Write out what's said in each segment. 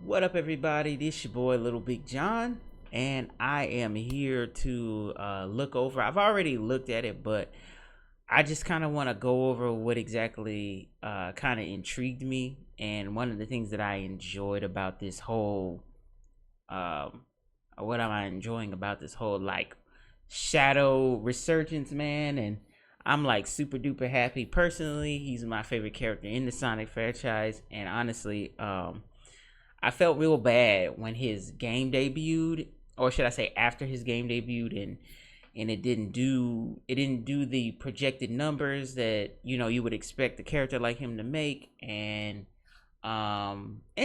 What up, everybody? This your boy Little Big John, and I am here to look over. I've already looked at it, but I just kind of want to go over what exactly kind of intrigued me, and one of the things that I enjoyed about this whole, what am I enjoying about this whole like Shadow resurgence, man, and I'm like super duper happy. Personally, he's my favorite character in the Sonic franchise, and honestly, I felt real bad when his game debuted, or should I say after his game debuted, and it didn't do the projected numbers that you would expect a character like him to make, and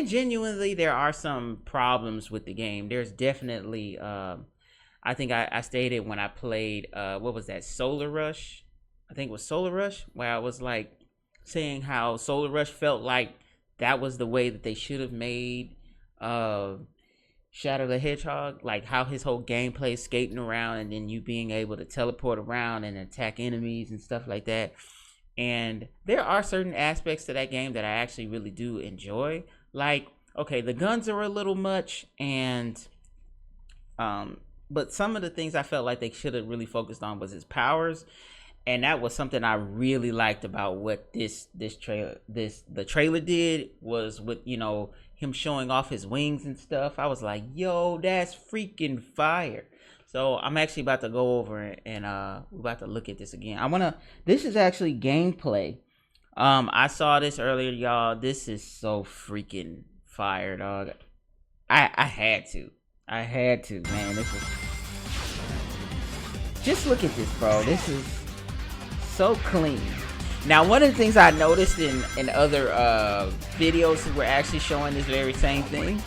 genuinely there are some problems with the game. There's definitely I think I stated when I played what was that, Solar Rush? I think it was Solar Rush, where I was like saying how Solar Rush felt like that was the way that they should have made Shadow the Hedgehog, like how his whole gameplay is skating around and then you being able to teleport around and attack enemies and stuff like that. And there are certain aspects to that game that I actually really do enjoy. Like, okay, the guns are a little much, and but some of the things I felt like they should have really focused on was his powers. And that was something I really liked about what the trailer did, was with him showing off his wings and stuff. I was like, yo, that's freaking fire. So I'm actually about to go over it, and we're about to look at this again. This is actually gameplay. I saw this earlier, y'all. This is so freaking fire, dog. I had to, man. This was, just look at this, bro. This is so clean. Now, one of the things I noticed in other videos who were actually showing this very same thing,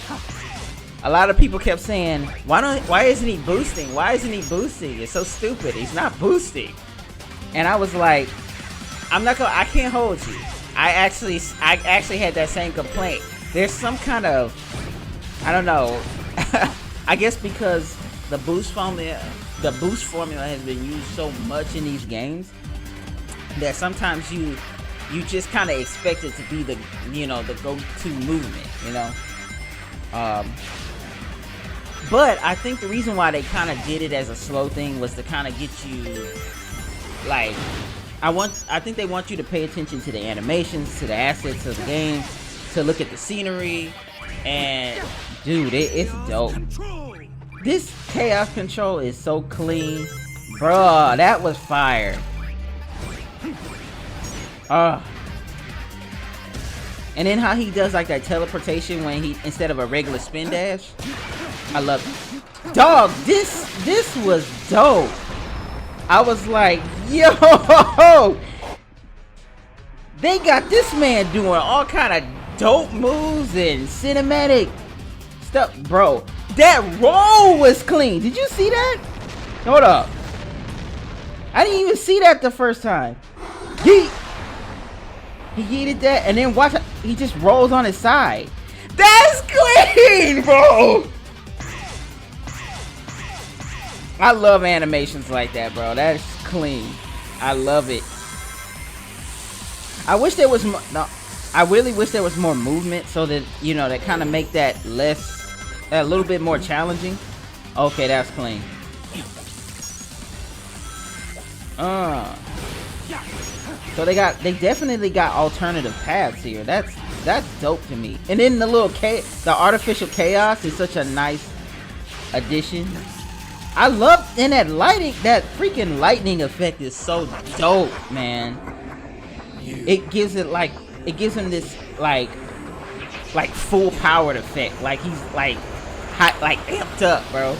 a lot of people kept saying, why isn't he boosting? Why isn't he boosting? It's so stupid. He's not boosting. And I was like, I can't hold you. I actually had that same complaint. There's some kind of, I don't know, I guess because the boost formula has been used so much in these games that sometimes you just kind of expect it to be the the go-to movement, but I think the reason why they kind of did it as a slow thing was to kind of get you, like, I think they want you to pay attention to the animations, to the assets of the game, to look at the scenery, and dude, it's dope. This chaos control is so clean, bruh. That was fire. And then how he does like that teleportation when he, instead of a regular spin dash. I love it. Dog, this was dope. I was like, yo, they got this man doing all kind of dope moves and cinematic stuff, bro. That roll was clean. Did you see that? Hold up. I didn't even see that the first time. He yeeted that, and then watch, he just rolls on his side. That's clean, bro. I love animations like that, bro. That's clean. I love it. I wish there was more. No, I really wish there was more movement, so that that kind of make that a little bit more challenging. Okay, that's clean. So they definitely got alternative paths here. That's dope to me. And then the artificial chaos is such a nice addition. I love, and that freaking lightning effect is so dope, man. It gives him this like full powered effect. Like he's like hot, like amped up, bro.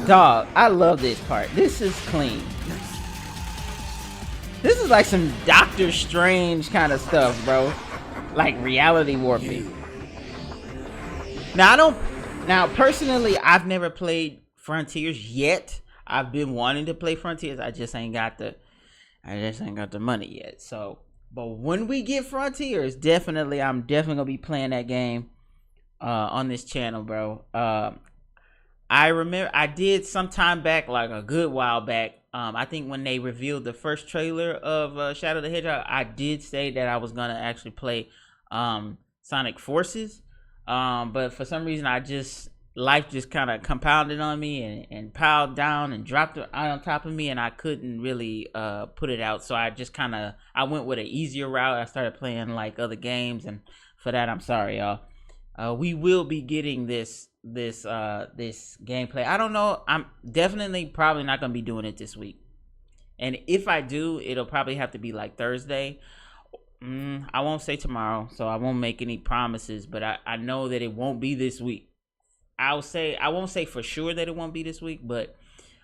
Dog, I love this part. This is clean. This is like some Doctor Strange kind of stuff, bro. Like reality warping. Now, personally, I've never played Frontiers yet. I've been wanting to play Frontiers. I just ain't got the money yet. So, but when we get Frontiers, I'm definitely gonna be playing that game on this channel, bro. I remember I did some time back, like a good while back. I think when they revealed the first trailer of Shadow the Hedgehog, I did say that I was gonna actually play Sonic Forces. But for some reason, life just kind of compounded on me and piled down and dropped on top of me, and I couldn't really put it out. So I went with an easier route. I started playing like other games, and for that, I'm sorry, y'all. We will be getting this gameplay. I don't know. I'm definitely probably not gonna be doing it this week, and if I do, it'll probably have to be like Thursday. I won't say tomorrow, so I won't make any promises, but I know that it won't be this week. I won't say for sure that it won't be this week, but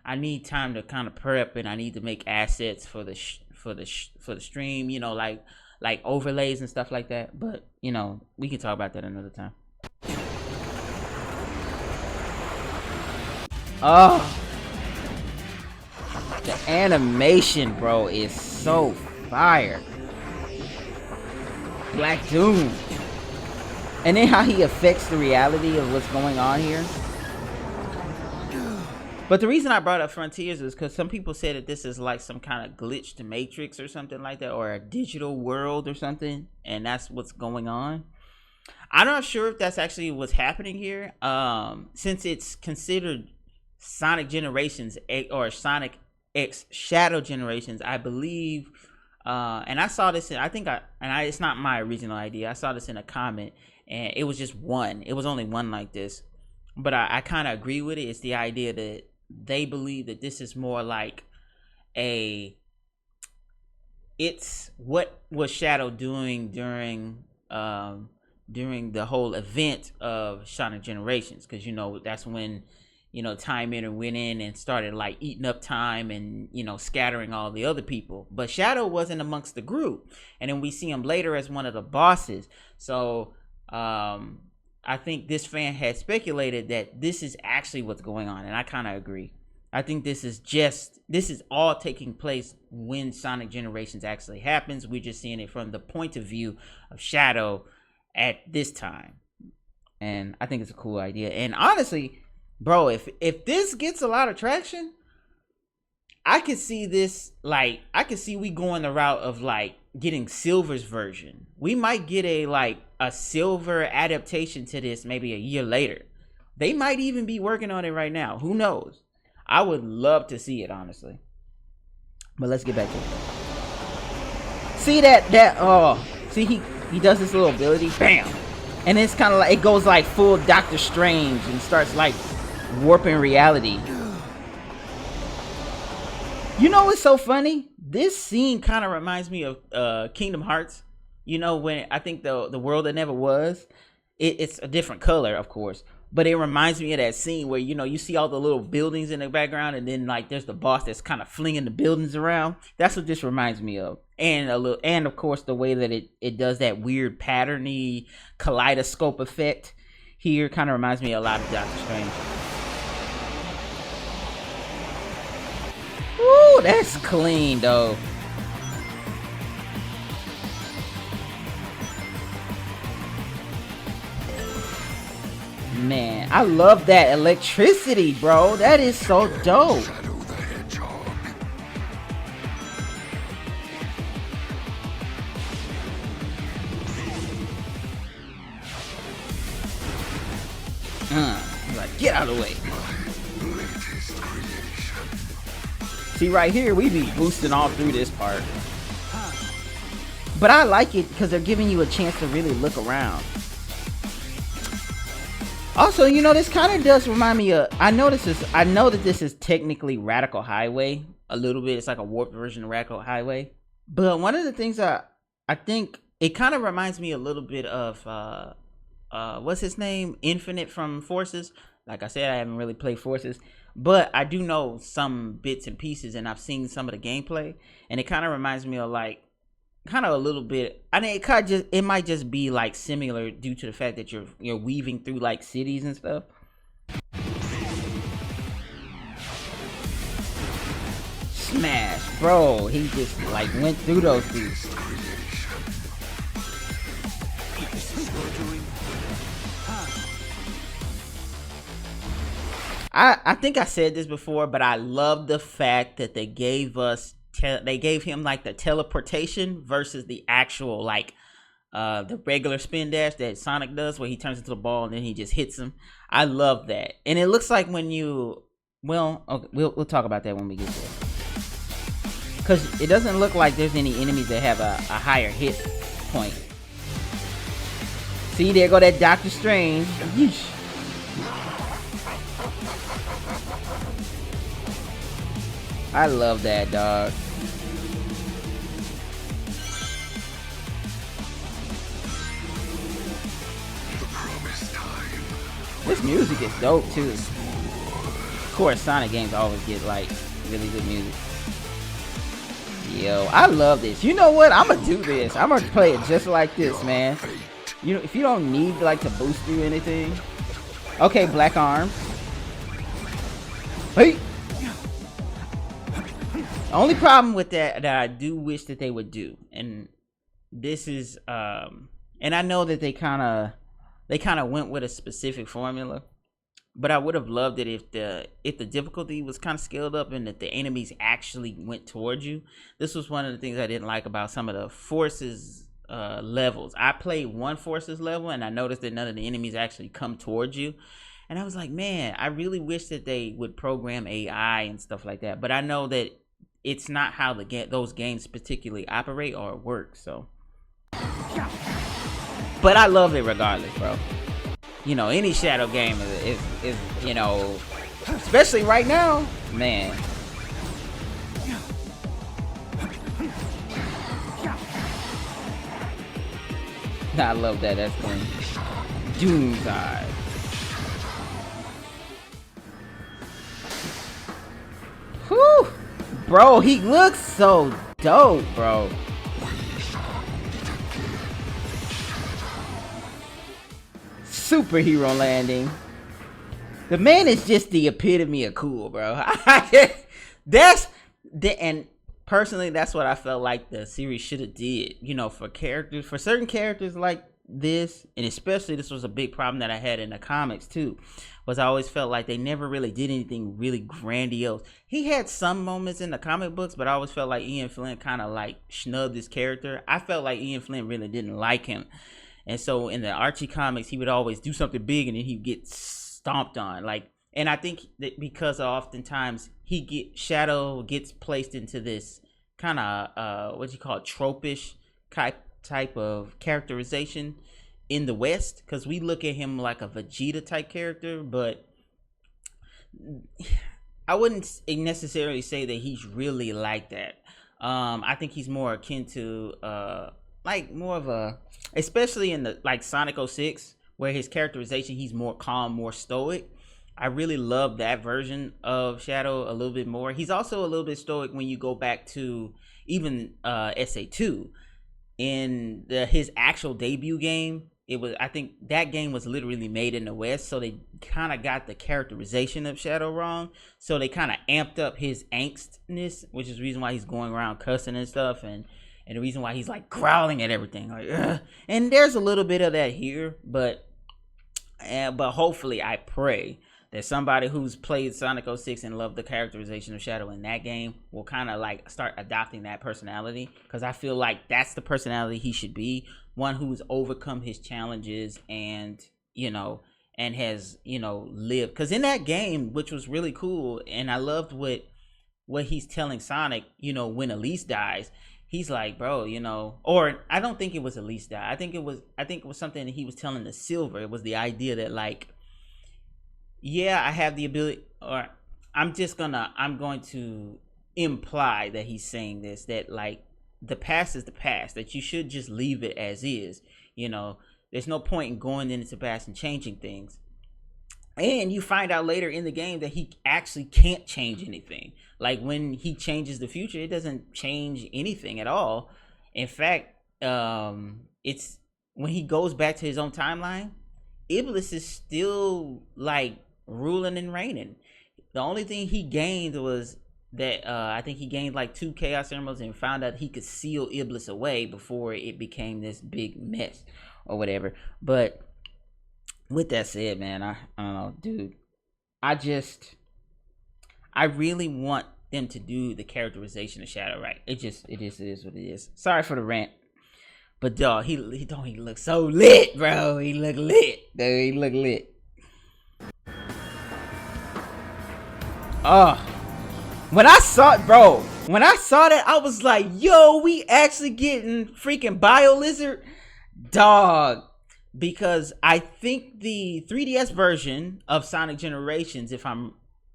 I need time to kind of prep, and I need to make assets for the stream, you know, like overlays and stuff like that. But you know, we can talk about that another time. Oh, the animation, bro, is so fire. Black Doom. And then how he affects the reality of what's going on here. But the reason I brought up Frontiers is because some people said that this is like some kind of glitched Matrix or something like that, or a digital world or something, and that's what's going on. I'm not sure if that's actually what's happening here, since it's considered Sonic Generations or Sonic X Shadow Generations, I believe. And I saw this it's not my original idea. I saw this in a comment, and it was just one. It was only one like this, but I kind of agree with it. It's the idea that they believe that this is more like it's what was Shadow doing during the whole event of Sonic Generations, because you know that's when, you know, Time Eater went in and started like eating up Time and, you know, scattering all the other people. But Shadow wasn't amongst the group, and then we see him later as one of the bosses. So I think this fan had speculated that this is actually what's going on, and I kind of agree. I think this is all taking place when Sonic Generations actually happens. We're just seeing it from the point of view of Shadow at this time, and I think it's a cool idea. And honestly, bro, if this gets a lot of traction, I could see this, like, I could see we going the route of like getting Silver's version. We might get a Silver adaptation to this maybe a year later. They might even be working on it right now. Who knows? I would love to see it, honestly. But let's get back to it. See see he does this little ability, bam, and it's kind of like it goes like full Doctor Strange and starts like warping reality. You know what's so funny? This scene kind of reminds me of Kingdom Hearts. You know, when I think the world that never was, it's a different color, of course, but it reminds me of that scene where, you know, you see all the little buildings in the background, and then like there's the boss that's kind of flinging the buildings around. That's what this reminds me of. And and of course the way that it does that weird patterny kaleidoscope effect here kind of reminds me a lot of Doctor Strange. Woo, that's clean though. Man, I love that electricity, bro. That is so dope. Like, get out of the way. See, right here, we be boosting all through this part. But I like it because they're giving you a chance to really look around. Also, you know, this kind of does remind me of, I know that this is technically Radical Highway a little bit. It's like a warped version of Radical Highway. But one of the things I think it kind of reminds me a little bit of what's his name? Infinite from Forces. Like I said, I haven't really played Forces, but I do know some bits and pieces, and I've seen some of the gameplay, and it kind of reminds me of like kind of a little bit. I mean, it might just be like similar due to the fact that you're weaving through like cities and stuff. Smash, bro. He just like went through those dudes. I think I said this before, but I love the fact that they gave him like the teleportation versus the actual like the regular spin dash that Sonic does, where he turns into the ball and then he just hits him. I love that, and it looks like when you, well, okay, we'll talk about that when we get there, because it doesn't look like there's any enemies that have a higher hit point. See, there go that Doctor Strange. Yeesh. I love that, dog. This music is dope too. Of course, Sonic games always get like really good music. Yo, I love this. You know what? I'm gonna do this. I'm gonna play it just like this, man. You know, if you don't need like to boost you anything. Okay, black arms. Hey. The only problem with that I do wish that they would do, and this is and I know that they kind of went with a specific formula, but I would have loved it if the difficulty was kind of scaled up and that the enemies actually went towards you. This was one of the things I didn't like about some of the Forces levels. I played one Forces level and I noticed that none of the enemies actually come towards you, and I was like, man, I really wish that they would program AI and stuff like that. But I know that it's not how those games particularly operate or work. So, but I love it regardless, bro. You know, any Shadow game is you know, especially right now, man. I love that. That's one. Doom's Eye. Whew. Bro, he looks so dope, bro. Superhero landing. The man is just the epitome of cool, bro. And personally, that's what I felt like the series should have did. You know, for certain characters like this, and especially this was a big problem that I had in the comics too, was I always felt like they never really did anything really grandiose. He had some moments in the comic books, but I always felt like Ian Flynn kind of like snubbed his character. I felt like Ian Flynn really didn't like him. And so in the Archie comics, he would always do something big and then he'd get stomped on. Like, and I think that because oftentimes Shadow gets placed into this kind of what you call it, tropish type of characterization in the West, because we look at him like a Vegeta type character, but I wouldn't necessarily say that he's really like that. I think he's more akin to like more of a, especially in the like Sonic 06, where his characterization, he's more calm, more stoic. I really love that version of Shadow a little bit more. He's also a little bit stoic when you go back to even SA2. In his actual debut game, I think that game was literally made in the West, so they kind of got the characterization of Shadow wrong. So they kind of amped up his angstness, which is the reason why he's going around cussing and stuff, and the reason why he's like growling at everything. Like, ugh. And there's a little bit of that here, but hopefully, I pray that somebody who's played Sonic 06 and loved the characterization of Shadow in that game will kind of like start adopting that personality, because I feel like that's the personality he should be, one who's overcome his challenges and, you know, and has, you know, lived. Because in that game, which was really cool, and I loved what he's telling Sonic, you know, when Elise dies, he's like, bro, you know, or I don't think it was Elise die. I think it was something that he was telling the Silver. It was the idea that like, yeah, I have the ability, or I'm going to imply that he's saying this, that like the past is the past, that you should just leave it as is. You know, there's no point in going into the past and changing things. And you find out later in the game that he actually can't change anything. Like when he changes the future, it doesn't change anything at all. In fact, it's when he goes back to his own timeline, Iblis is still like ruling and reigning. The only thing he gained was that I think he gained like 2 Chaos Emeralds and found out he could seal Iblis away before it became this big mess or whatever. But with that said, man, I don't know, dude. I really want them to do the characterization of Shadow right. It just is what it is. Sorry for the rant. But dog, he look so lit, bro. He look lit. Dude, he look lit. Oh, when I saw that, I was like, yo, we actually getting freaking BioLizard, dog. Because I think the 3DS version of Sonic Generations, if I'm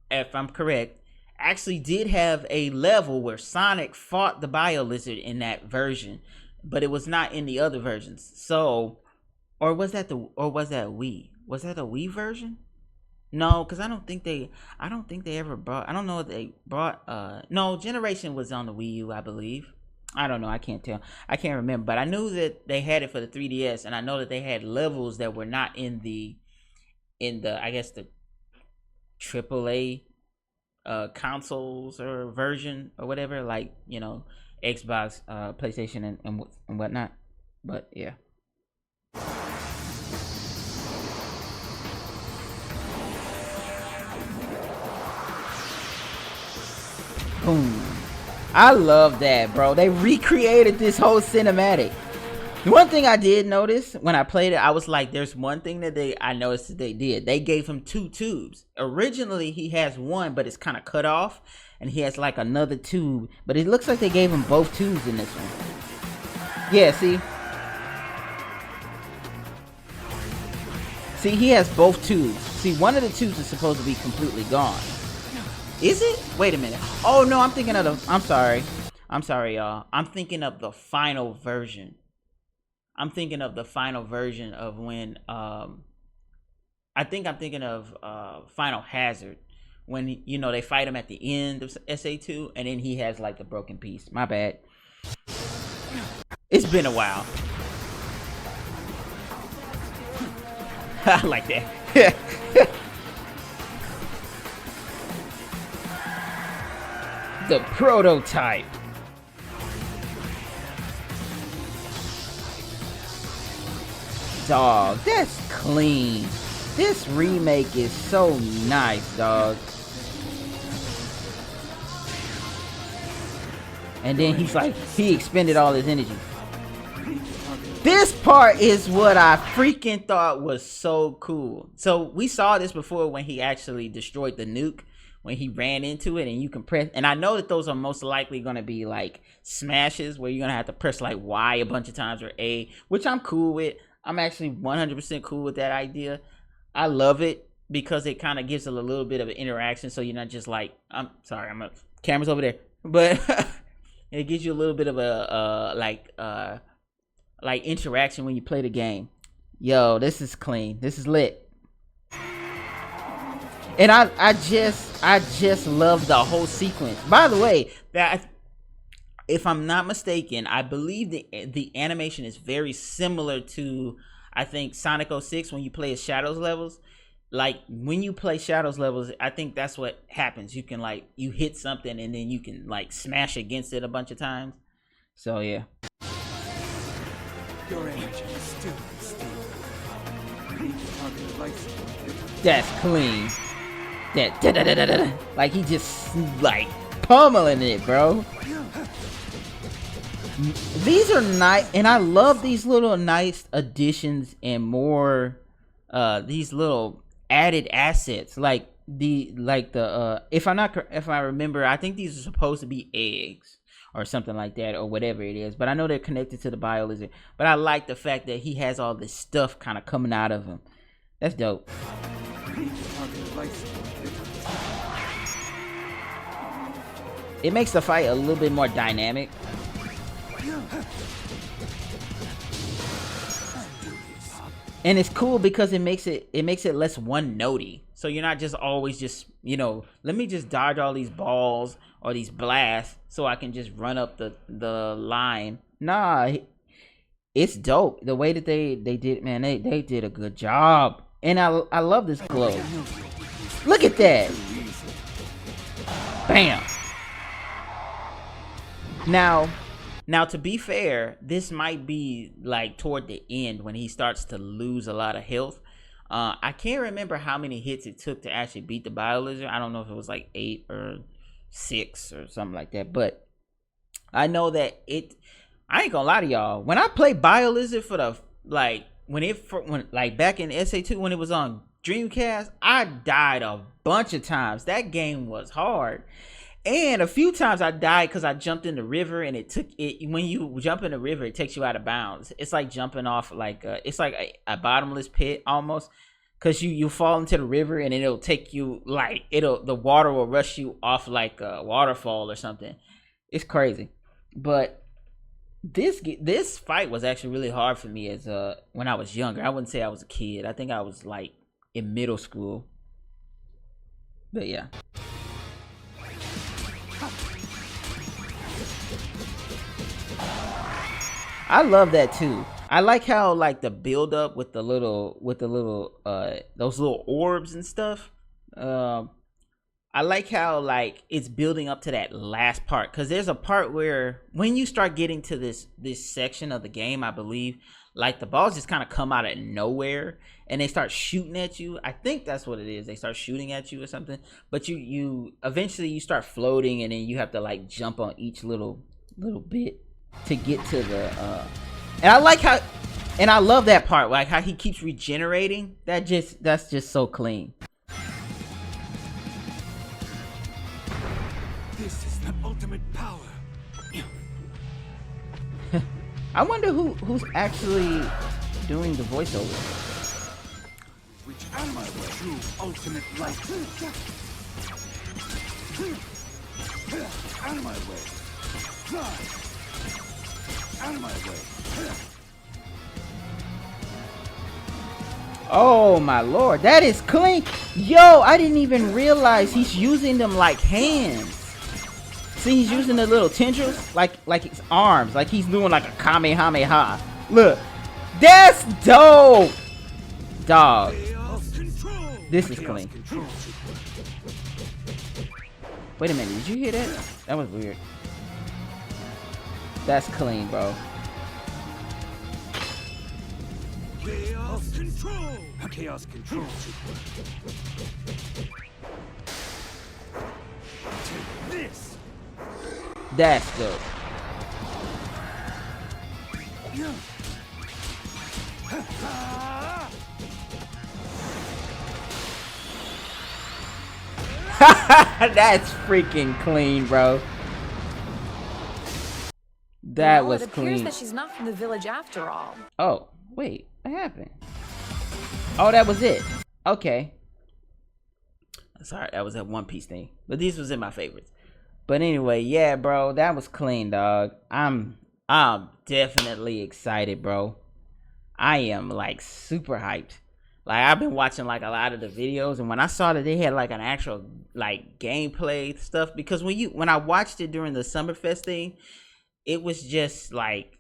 correct, actually did have a level where Sonic fought the BioLizard in that version, but it was not in the other versions. So, or was that Wii? Was that a Wii version? No, because I don't think they ever brought. I don't know if they brought. No, Generation was on the Wii U, I believe. I don't know. I can't tell. I can't remember. But I knew that they had it for the 3DS, and I know that they had levels that were not in the I guess the AAA consoles or version or whatever, like, you know, Xbox, PlayStation, and whatnot. But yeah. Boom. I love that, bro. They recreated this whole cinematic. One thing I did notice when I played it, I was like, there's one thing that I noticed that they did. They gave him 2 tubes. Originally, he has one, but it's kind of cut off. And he has like another tube. But it looks like they gave him both tubes in this one. Yeah, see? See, he has both tubes. See, one of the tubes is supposed to be completely gone. Is it? Wait a minute. Oh, no, I'm thinking of the... I'm sorry, y'all. I'm thinking of the final version. I'm thinking of the final version of when... I think I'm thinking of Final Hazard. When, you know, they fight him at the end of SA2. And then he has, like, the broken piece. My bad. It's been a while. I like that. The prototype. Dog, that's clean. This remake is so nice, dog. And then he's like, he expended all his energy. This part is what I freaking thought was so cool. So we saw this before when he actually destroyed the nuke. When he ran into it, and you can press, and I know that those are most likely going to be like smashes where you're going to have to press like Y a bunch of times or A, which I'm cool with. I'm actually 100% cool with that idea. I love it because it kind of gives it a little bit of an interaction, so you're not just like, I'm sorry, camera's over there, but it gives you a little bit of a like interaction when you play the game. Yo, this is clean. This is lit. And I just love the whole sequence. By the way, that if I'm not mistaken, I believe the animation is very similar to, I think, Sonic 06 when you play as Shadows levels. Like when you play Shadows levels, I think that's what happens. You can like, you hit something and then you can like smash against it a bunch of times. So yeah. Your energy is still that's clean. That like he just like pummeling it, bro. These are nice, and I love these little nice additions and more these little added assets, like the if I remember, I think these are supposed to be eggs or something like that, or whatever it is, but I know they're connected to the BioLizard. But I like the fact that he has all this stuff kind of coming out of him. That's dope. It makes the fight a little bit more dynamic. And it's cool because it makes it less one-notey. So you're not just always just, you know, let me just dodge all these balls or these blasts so I can just run up the line. Nah, it's dope. The way that they did, man, they did a good job. And I love this glow. Look at that. Bam. Now, to be fair, this might be like toward the end when he starts to lose a lot of health. I can't remember how many hits it took to actually beat the BioLizard. I don't know if it was like 8 or 6 or something like that. But I know that I ain't gonna lie to y'all. When I played BioLizard for the when like back in SA2 when it was on Dreamcast, I died a bunch of times. That game was hard. And a few times I died because I jumped in the river, and it took it when you jump in the river, it takes you out of bounds. It's like jumping off it's like a bottomless pit almost, because you fall into the river and it'll take you the water will rush you off like a waterfall or something. It's crazy. But this fight was actually really hard for me as when I was younger. I wouldn't say I was a kid. I think I was like in middle school. But yeah. I love that too. I like how like the build up with the little those little orbs and stuff. I like how like it's building up to that last part, because there's a part where when you start getting to this section of the game, I believe, like the balls just kind of come out of nowhere and they start shooting at you. I think that's what it is. They start shooting at you or something. But you eventually you start floating, and then you have to like jump on each little bit to get to the and I like how, and I love that part, like how he keeps regenerating. That's just so clean. This is the ultimate power. I wonder who's actually doing the voiceover. Which am I the true ultimate light? Out of my way. Fly. Out of my way. Oh my lord, that is clean. Yo, I didn't even realize he's using them like hands. See, he's using the little tendrils like his arms, like he's doing like a kamehameha. Look, that's dope, dog. This is clean. Wait a minute, did you hear that? That was weird. That's clean, bro. Chaos control. Chaos control. Take this. That's dope. That's freaking clean, bro. That was clean. It appears that she's not from the village after all. Oh, wait. What happened? Oh, that was it. Okay. Sorry, that was that One Piece thing. But these was in my favorites. But anyway, yeah, bro. That was clean, dog. I'm definitely excited, bro. I am, like, super hyped. Like, I've been watching, like, a lot of the videos. And when I saw that they had, like, an actual, like, gameplay stuff. Because when I watched it during the Summerfest thing, it was just like,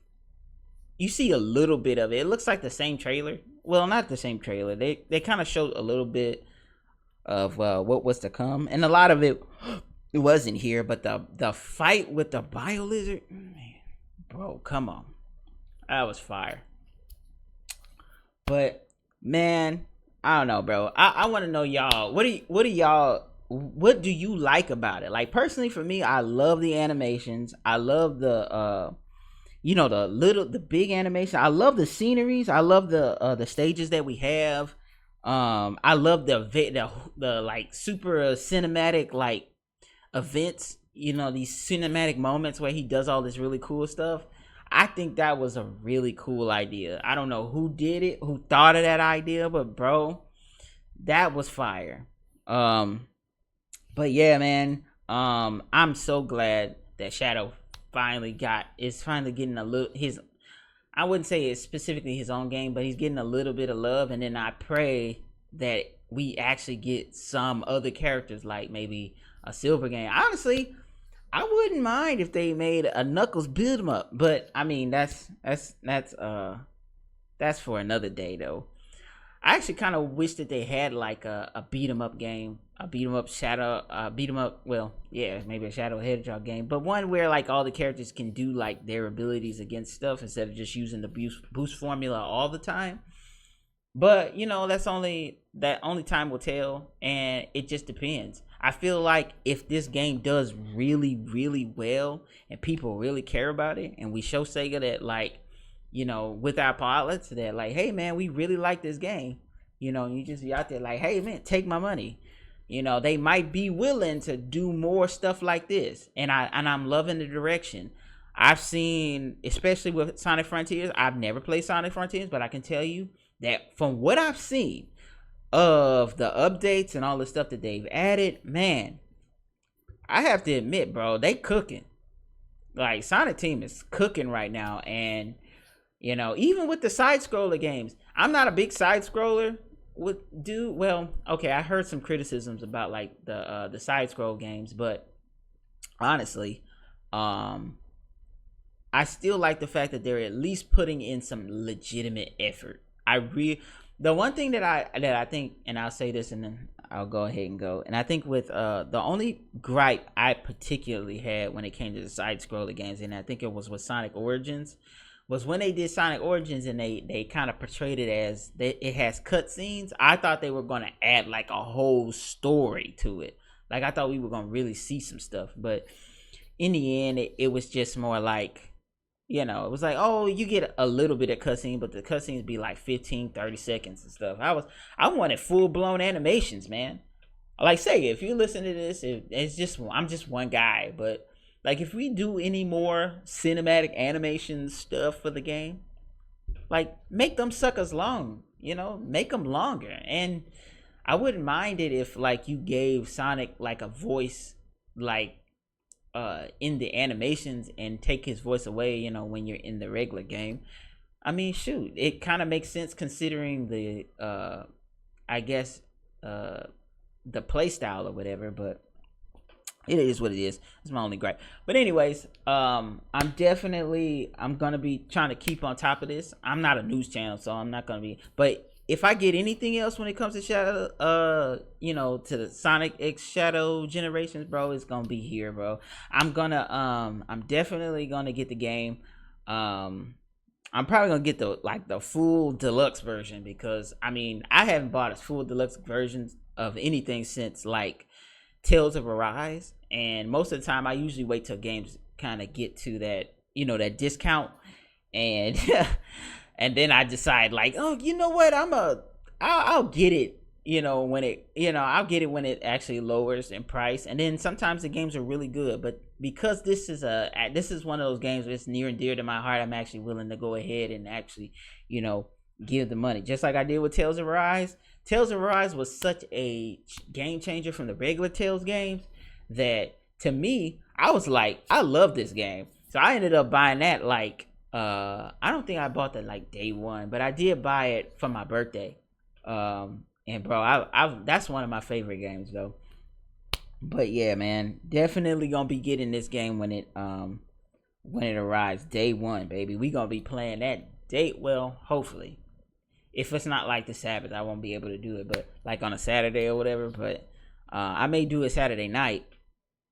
you see a little bit of it. It looks like the same trailer. Well, not the same trailer. They kind of showed a little bit of what was to come, and a lot of it wasn't here. But the fight with the BioLizard, man, bro, come on, that was fire. But man, I don't know, bro. I want to know y'all. What do you like about it? Like, personally for me, I love the animations. I love the the big animation. I love the sceneries. I love the stages that we have. I love the like super cinematic like events, these cinematic moments where he does all this really cool stuff. I think that was a really cool idea. I don't know who did it, who thought of that idea, but bro, that was fire. But yeah, man, I'm so glad that Shadow is finally getting a little I wouldn't say it's specifically his own game, but he's getting a little bit of love. And then I pray that we actually get some other characters, like maybe a Silver game. Honestly, I wouldn't mind if they made a Knuckles build 'em up, but I mean that's for another day though. I actually kind of wish that they had like a beat 'em up game, a beat 'em up maybe a Shadow Hedgehog game, but one where like all the characters can do like their abilities against stuff instead of just using the boost formula all the time. But only time will tell, and it just depends. I feel like if this game does really, really well and people really care about it, and we show Sega that, like, you know, with our pilots, that like, hey man, we really like this game, you know, you just be out there like, hey man, take my money. You know, they might be willing to do more stuff like this, and I'm loving the direction. I've seen, especially with Sonic Frontiers. I've never played Sonic Frontiers, but I can tell you that from what I've seen of the updates and all the stuff that they've added, man, I have to admit, bro, they cooking. Like, Sonic Team is cooking right now, and you know, even with the side scroller games, I'm not a big side scroller. Okay, I heard some criticisms about like the side scroll games, but honestly, I still like the fact that they're at least putting in some legitimate effort. The one thing that I think, and I'll say this and then I'll go ahead and go. And I think with the only gripe I particularly had when it came to the side scroller games, and I think it was with Sonic Origins, was when they did Sonic Origins and they kind of portrayed it as it has cutscenes. I thought they were going to add like a whole story to it. Like, I thought we were going to really see some stuff, but in the end, it was just more like, you know, it was like, oh, you get a little bit of cutscene, but the cutscenes be like 15, 30 seconds and stuff. I wanted full blown animations, man. Like, Sega, if you listen to this, I'm just one guy, but like, if we do any more cinematic animation stuff for the game, like, make them suckers long, you know, make them longer. And I wouldn't mind it if like you gave Sonic like a voice, like in the animations, and take his voice away, you know, when you're in the regular game. I mean, shoot, it kind of makes sense considering the I guess the play style or whatever, but it is what it is. It's my only gripe. But anyways, I'm gonna be trying to keep on top of this. I'm not a news channel, so I'm not gonna be, but if I get anything else when it comes to Shadow, you know, to the Sonic X Shadow Generations, bro, it's gonna be here, bro. I'm definitely gonna get the game. I'm probably gonna get the full deluxe version, because I mean, I haven't bought a full deluxe version of anything since like Tales of Arise, and most of the time I usually wait till games kind of get to that, you know, that discount, and and then I decide like, oh, you know what, I'll get it, you know, when it, you know, I'll get it when it actually lowers in price. And then sometimes the games are really good, but because this is one of those games that's near and dear to my heart, I'm actually willing to go ahead and actually, you know, give the money, just like I did with Tales of Arise. Tales of Arise was such a game changer from the regular Tales games that, to me, I was like, I love this game. So I ended up buying that like, I don't think I bought that like day one, but I did buy it for my birthday. And bro, I that's one of my favorite games though. But yeah, man, definitely gonna be getting this game when it arrives day one, baby. We gonna be playing that date. Well, hopefully. If it's not like the Sabbath, I won't be able to do it, but like on a Saturday or whatever. But I may do it Saturday night,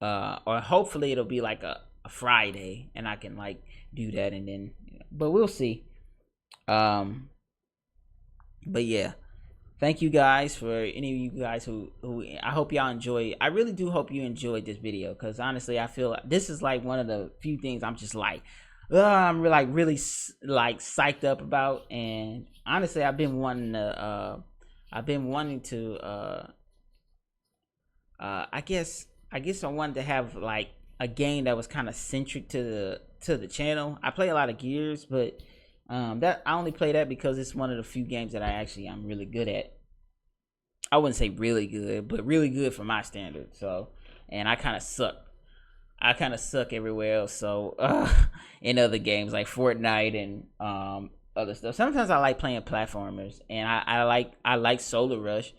or hopefully it'll be like a Friday, and I can like do that, and then, but we'll see. But yeah, thank you guys for any of you guys who I hope y'all enjoy. I really do hope you enjoyed this video, because honestly, I feel this is like one of the few things I'm just like, I'm like really like psyched up about. And honestly, I've been wanting to I guess I wanted to have like a game that was kind of centric to the channel. I play a lot of Gears, but that I only play that because it's one of the few games that I'm really good at. I wouldn't say really good, but really good for my standards. So, and I kind of suck everywhere else. So in other games like Fortnite and other stuff. Sometimes I like playing platformers, and I like Solar Rush.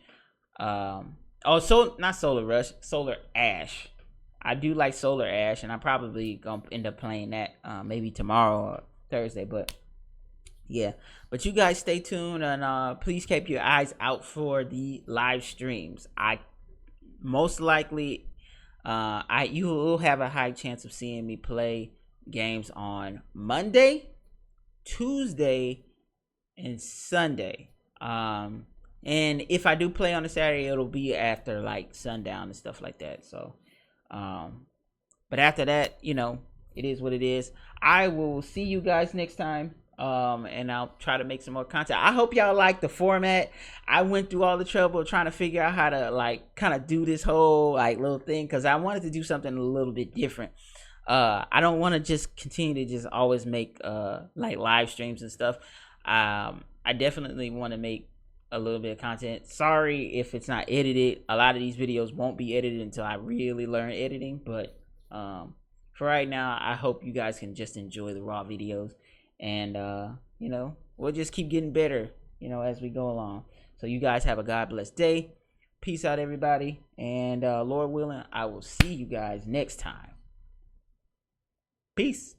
Not Solar Rush, Solar Ash. I do like Solar Ash, and I'm probably gonna end up playing that maybe tomorrow or Thursday. But yeah, but you guys stay tuned, and please keep your eyes out for the live streams. I most likely you will have a high chance of seeing me play games on Monday, Tuesday, and Sunday. And if I do play on a Saturday, it'll be after like sundown and stuff like that. So, but after that, you know, it is what it is. I will see you guys next time. And I'll try to make some more content. I hope y'all like the format. I went through all the trouble of trying to figure out how to like kind of do this whole like little thing, because I wanted to do something a little bit different. I don't want to just continue to just always make like live streams and stuff. I definitely want to make a little bit of content. Sorry if it's not edited. A lot of these videos won't be edited until I really learn editing, but for right now, I hope you guys can just enjoy the raw videos. And, you know, we'll just keep getting better, you know, as we go along. So you guys have a God bless day. Peace out, everybody. And Lord willing, I will see you guys next time. Peace.